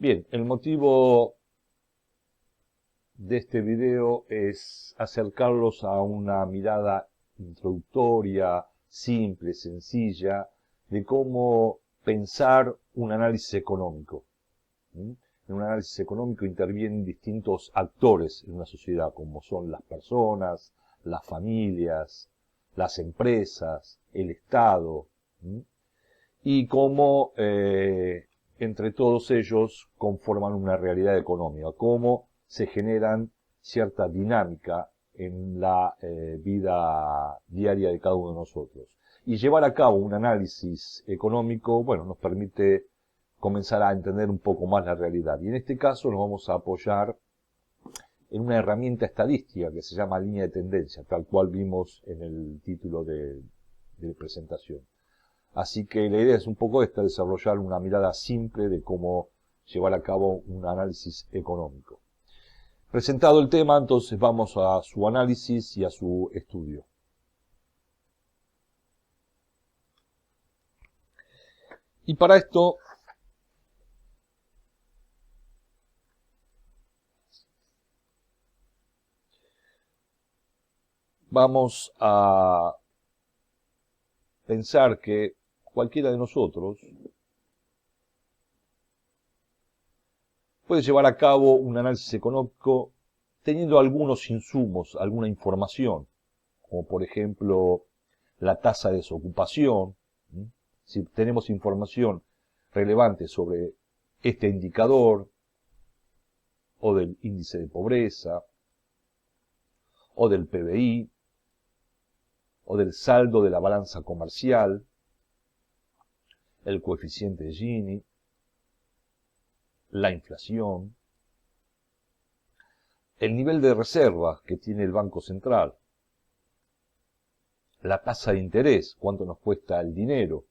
Bien, el motivo de este video es acercarlos a una mirada introductoria, simple, sencilla, de cómo pensar un análisis económico. ¿Mm? En un análisis económico intervienen distintos actores en una sociedad, como son las personas, las familias, las empresas, el Estado, ¿Mm? y cómo entre todos ellos conforman una realidad económica, cómo se generan cierta dinámica en la vida diaria de cada uno de nosotros. Y llevar a cabo un análisis económico, bueno, nos permite comenzar a entender un poco más la realidad. Y en este caso nos vamos a apoyar en una herramienta estadística que se llama línea de tendencia, tal cual vimos en el título de presentación. Así que la idea es un poco esta, desarrollar una mirada simple de cómo llevar a cabo un análisis económico. Presentado el tema, entonces vamos a su análisis y a su estudio. Y para esto vamos a pensar que cualquiera de nosotros puede llevar a cabo un análisis económico teniendo algunos insumos, alguna información, como por ejemplo la tasa de desocupación. Si tenemos información relevante sobre este indicador, o del índice de pobreza, o del PBI, o del saldo de la balanza comercial, el coeficiente de Gini, la inflación, el nivel de reservas que tiene el Banco Central, la tasa de interés, cuánto nos cuesta el dinero,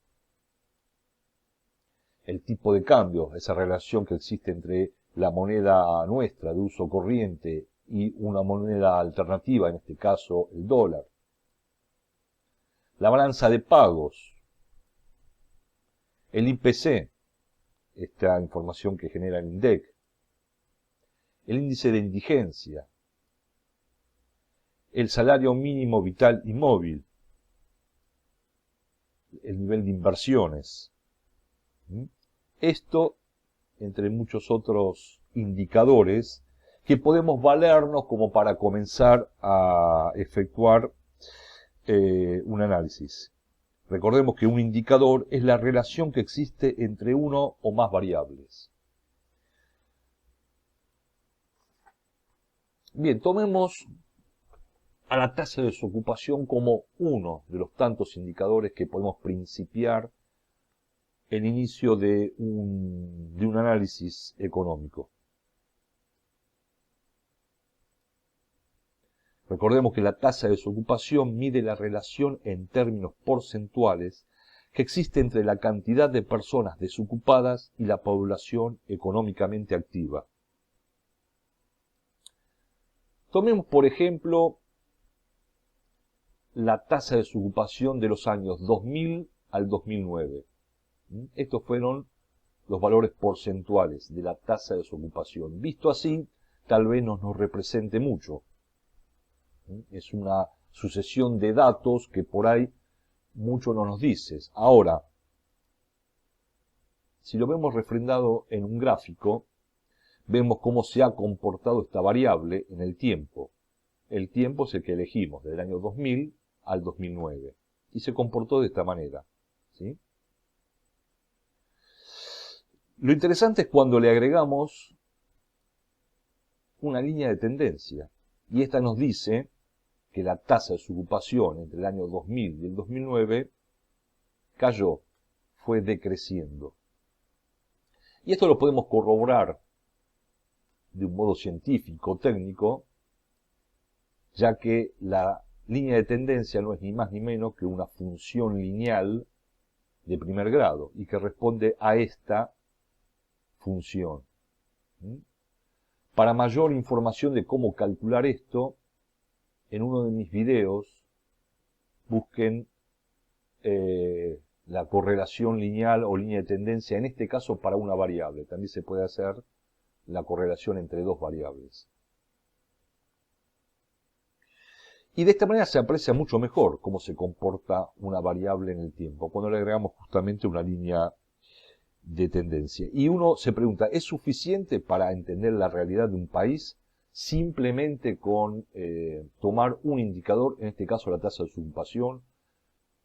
el tipo de cambio, esa relación que existe entre la moneda nuestra de uso corriente y una moneda alternativa, en este caso el dólar, la balanza de pagos, el IPC, esta información que genera el INDEC, el índice de indigencia, el salario mínimo vital y móvil, el nivel de inversiones. Esto, entre muchos otros indicadores, que podemos valernos como para comenzar a efectuar un análisis. Recordemos que un indicador es la relación que existe entre uno o más variables. Bien, tomemos a la tasa de desocupación como uno de los tantos indicadores que podemos principiar el inicio de un análisis económico. Recordemos que la tasa de desocupación mide la relación en términos porcentuales que existe entre la cantidad de personas desocupadas y la población económicamente activa. Tomemos, por ejemplo, la tasa de desocupación de los años 2000 al 2009. Estos fueron los valores porcentuales de la tasa de desocupación. Visto así, tal vez no nos represente mucho. Es una sucesión de datos que por ahí mucho no nos dice. Ahora, si lo vemos refrendado en un gráfico, vemos cómo se ha comportado esta variable en el tiempo. El tiempo es el que elegimos, del año 2000 al 2009. Y se comportó de esta manera. ¿Sí? Lo interesante es cuando le agregamos una línea de tendencia. Y esta nos dice que la tasa de desocupación entre el año 2000 y el 2009 cayó, fue decreciendo. Y esto lo podemos corroborar de un modo científico, técnico, ya que la línea de tendencia no es ni más ni menos que una función lineal de primer grado y que responde a esta función. Para mayor información de cómo calcular esto, en uno de mis videos busquen la correlación lineal o línea de tendencia, en este caso para una variable. También se puede hacer la correlación entre dos variables. Y de esta manera se aprecia mucho mejor cómo se comporta una variable en el tiempo, cuando le agregamos justamente una línea de tendencia. Y uno se pregunta, ¿es suficiente para entender la realidad de un país simplemente con tomar un indicador, en este caso la tasa de desocupación?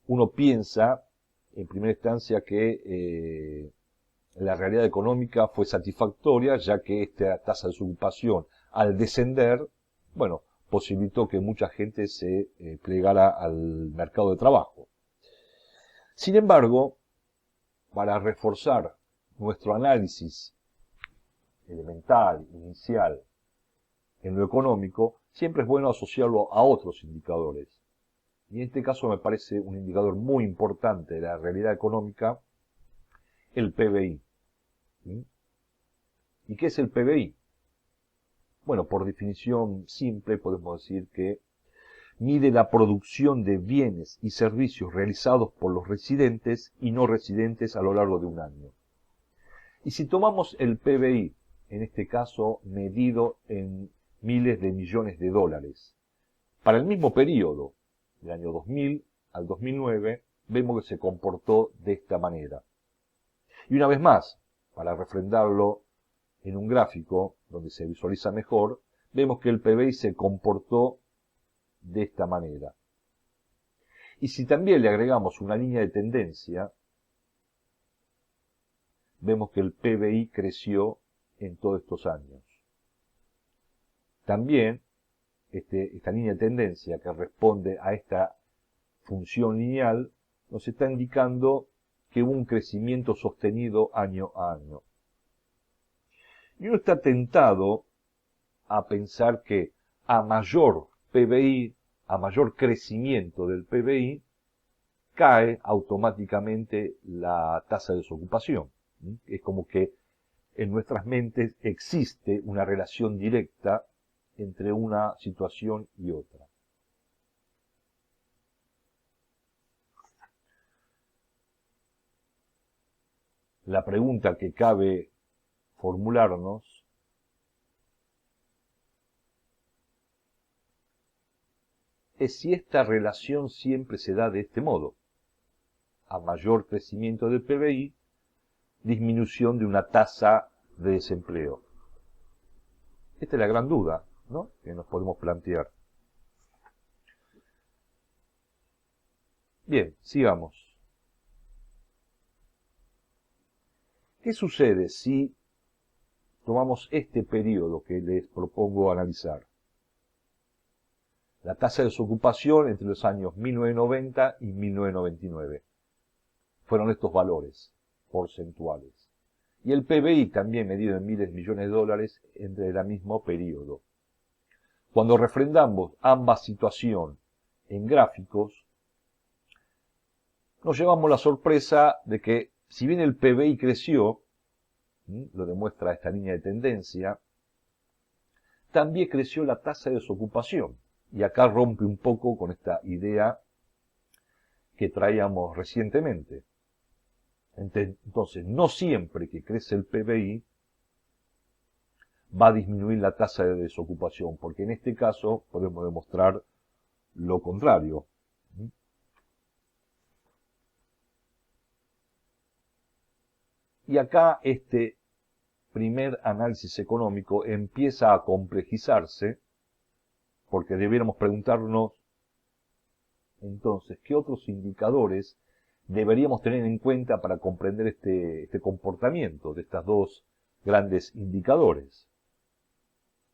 Uno piensa, en primera instancia, que la realidad económica fue satisfactoria, ya que esta tasa de desocupación, al descender, bueno, posibilitó que mucha gente se plegara al mercado de trabajo. Sin embargo, para reforzar nuestro análisis elemental, inicial, en lo económico, siempre es bueno asociarlo a otros indicadores. Y en este caso me parece un indicador muy importante de la realidad económica, el PBI. ¿Sí? ¿Y qué es el PBI? Bueno, por definición simple podemos decir que mide la producción de bienes y servicios realizados por los residentes y no residentes a lo largo de un año. Y si tomamos el PBI, en este caso medido en miles de millones de dólares, para el mismo periodo, del año 2000 al 2009, vemos que se comportó de esta manera. Y una vez más, para refrendarlo en un gráfico donde se visualiza mejor, vemos que el PBI se comportó de esta manera. Y si también le agregamos una línea de tendencia, vemos que el PBI creció en todos estos años. También esta línea de tendencia que responde a esta función lineal nos está indicando que hubo un crecimiento sostenido año a año. Y uno está tentado a pensar que a mayor PBI, a mayor crecimiento del PBI, cae automáticamente la tasa de desocupación. Es como que en nuestras mentes existe una relación directa entre una situación y otra. La pregunta que cabe formularnos es si esta relación siempre se da de este modo. A mayor crecimiento del PBI, disminución de una tasa de desempleo. Esta es la gran duda, ¿no?, que nos podemos plantear. Bien, sigamos. ¿Qué sucede si tomamos este periodo que les propongo analizar? La tasa de desocupación entre los años 1990 y 1999. Fueron estos valores porcentuales. Y el PBI también medido en miles de millones de dólares entre el mismo periodo. Cuando refrendamos ambas situaciones en gráficos, nos llevamos la sorpresa de que, si bien el PBI creció, lo demuestra esta línea de tendencia, también creció la tasa de desocupación. Y acá rompe un poco con esta idea que traíamos recientemente. Entonces, no siempre que crece el PBI va a disminuir la tasa de desocupación, porque en este caso podemos demostrar lo contrario. Y acá este primer análisis económico empieza a complejizarse, porque debiéramos preguntarnos entonces qué otros indicadores deberíamos tener en cuenta para comprender este comportamiento de estos dos grandes indicadores.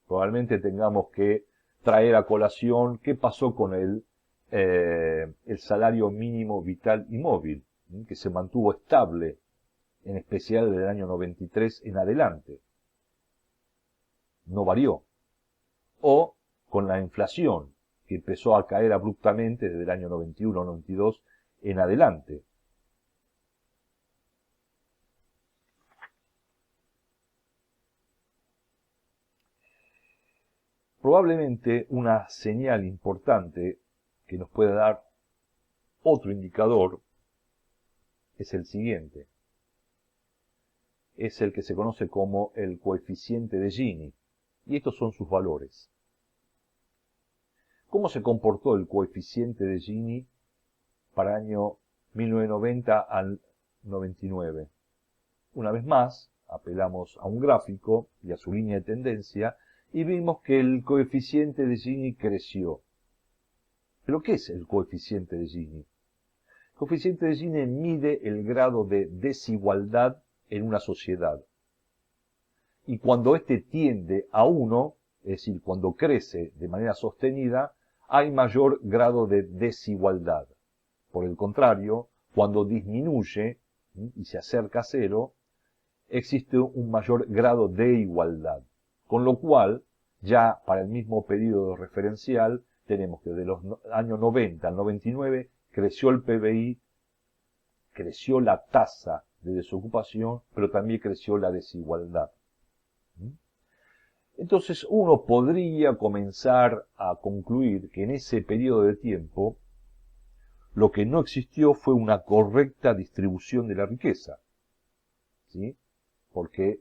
Probablemente tengamos que traer a colación qué pasó con el salario mínimo vital y móvil, que se mantuvo estable, en especial desde el año 93 en adelante. No varió. O con la inflación, que empezó a caer abruptamente desde el año 91-92 en adelante. Probablemente una señal importante que nos puede dar otro indicador es el siguiente. Es el que se conoce como el coeficiente de Gini. Y estos son sus valores. ¿Cómo se comportó el coeficiente de Gini para el año 1990 al 99? Una vez más, apelamos a un gráfico y a su línea de tendencia y vimos que el coeficiente de Gini creció. ¿Pero qué es el coeficiente de Gini? El coeficiente de Gini mide el grado de desigualdad en una sociedad. Y cuando éste tiende a 1, es decir, cuando crece de manera sostenida, hay mayor grado de desigualdad. Por el contrario, cuando disminuye y se acerca a 0, existe un mayor grado de igualdad. Con lo cual, ya para el mismo periodo referencial, tenemos que de los años 90 al 99 creció el PBI, creció la tasa de desocupación, pero también creció la desigualdad. Entonces uno podría comenzar a concluir que en ese periodo de tiempo lo que no existió fue una correcta distribución de la riqueza. ¿Sí? Porque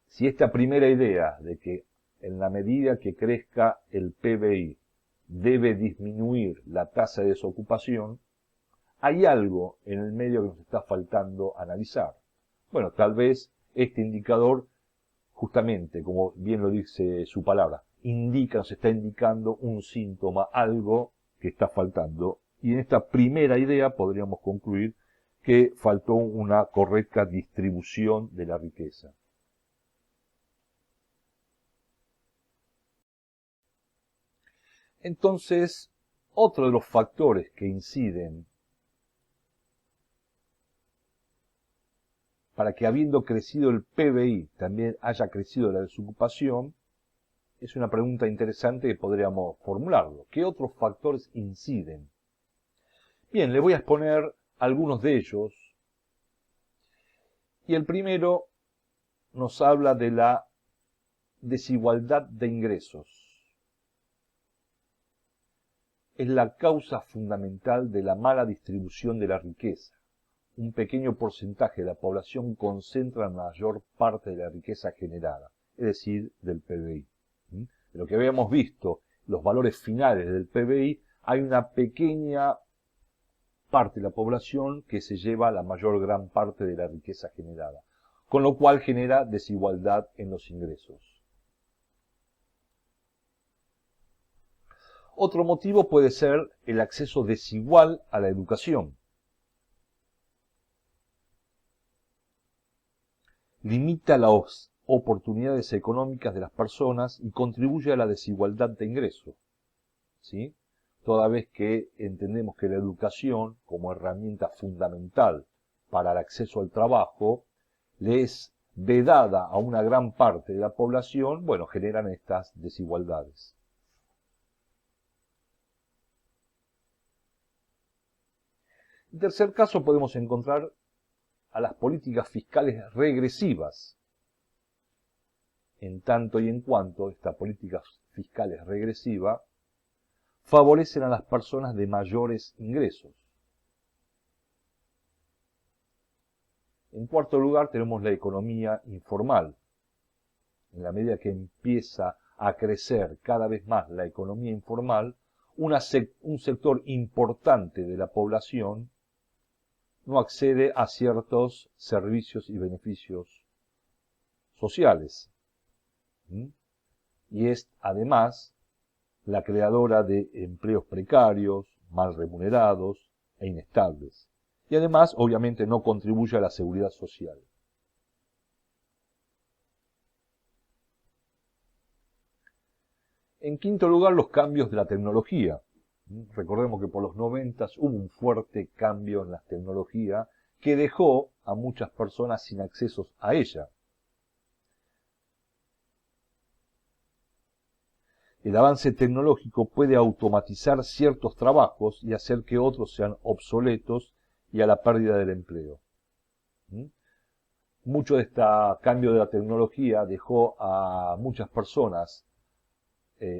si esta primera idea de que en la medida que crezca el PBI debe disminuir la tasa de desocupación, hay algo en el medio que nos está faltando analizar. Bueno, tal vez este indicador, justamente, como bien lo dice su palabra, nos está indicando un síntoma, algo que está faltando. Y en esta primera idea podríamos concluir que faltó una correcta distribución de la riqueza. Entonces, otro de los factores que inciden para que habiendo crecido el PBI también haya crecido la desocupación, es una pregunta interesante que podríamos formularlo. ¿Qué otros factores inciden? Bien, le voy a exponer algunos de ellos. Y el primero nos habla de la desigualdad de ingresos. Es la causa fundamental de la mala distribución de la riqueza. Un pequeño porcentaje de la población concentra la mayor parte de la riqueza generada, es decir, del PBI. De lo que habíamos visto, los valores finales del PBI, hay una pequeña parte de la población que se lleva la mayor gran parte de la riqueza generada, con lo cual genera desigualdad en los ingresos. Otro motivo puede ser el acceso desigual a la educación. Limita las oportunidades económicas de las personas y contribuye a la desigualdad de ingresos. ¿Sí? Toda vez que entendemos que la educación, como herramienta fundamental para el acceso al trabajo, le es vedada a una gran parte de la población, bueno, generan estas desigualdades. En tercer caso podemos encontrar a las políticas fiscales regresivas. En tanto y en cuanto esta política fiscal es regresiva, favorecen a las personas de mayores ingresos. En cuarto lugar tenemos la economía informal. En la medida que empieza a crecer cada vez más la economía informal, un sector importante de la población no accede a ciertos servicios y beneficios sociales. Y es además la creadora de empleos precarios, mal remunerados e inestables. Y además, obviamente, no contribuye a la seguridad social. En quinto lugar, los cambios de la tecnología. Recordemos que por los 90 hubo un fuerte cambio en la tecnología que dejó a muchas personas sin acceso a ella. El avance tecnológico puede automatizar ciertos trabajos y hacer que otros sean obsoletos y a la pérdida del empleo. Mucho de este cambio de la tecnología dejó a muchas personas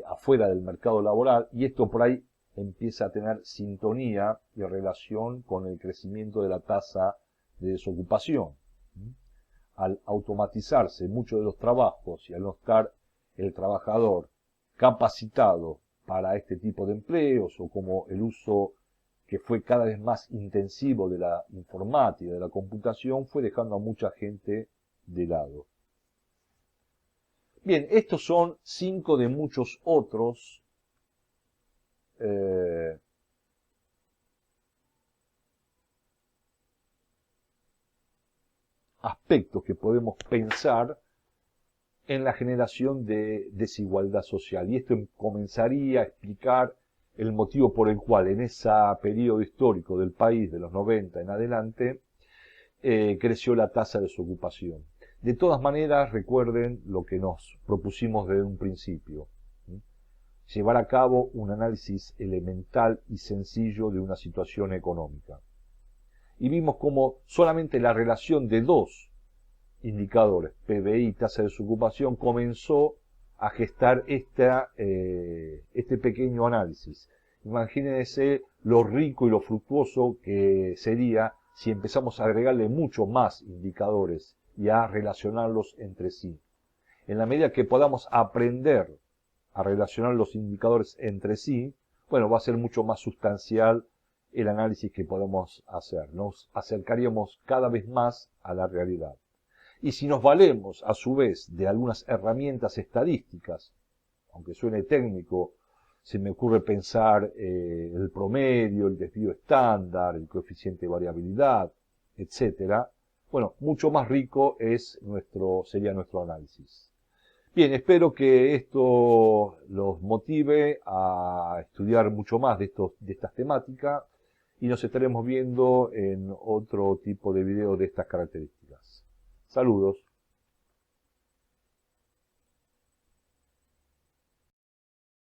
afuera del mercado laboral y esto por ahí empieza a tener sintonía y relación con el crecimiento de la tasa de desocupación. Al automatizarse muchos de los trabajos y al no estar el trabajador capacitado para este tipo de empleos, o como el uso que fue cada vez más intensivo de la informática, de la computación, fue dejando a mucha gente de lado. Bien, estos son 5 de muchos otros aspectos que podemos pensar en la generación de desigualdad social. Y esto comenzaría a explicar el motivo por el cual en ese periodo histórico del país, de los 90 en adelante, creció la tasa de desocupación. De todas maneras, recuerden lo que nos propusimos desde un principio. Llevar a cabo un análisis elemental y sencillo de una situación económica. Y vimos cómo solamente la relación de dos indicadores, PBI y tasa de desocupación, comenzó a gestar este pequeño análisis. Imagínense lo rico y lo fructuoso que sería si empezamos a agregarle mucho más indicadores y a relacionarlos entre sí. En la medida que podamos aprender a relacionar los indicadores entre sí, bueno, va a ser mucho más sustancial el análisis que podemos hacer. Nos acercaríamos cada vez más a la realidad. Y si nos valemos, a su vez, de algunas herramientas estadísticas, aunque suene técnico, se me ocurre pensar el promedio, el desvío estándar, el coeficiente de variabilidad, etcétera. Bueno, mucho más rico sería nuestro análisis. Bien, espero que esto los motive a estudiar mucho más de estas temáticas, y nos estaremos viendo en otro tipo de video de estas características. Saludos.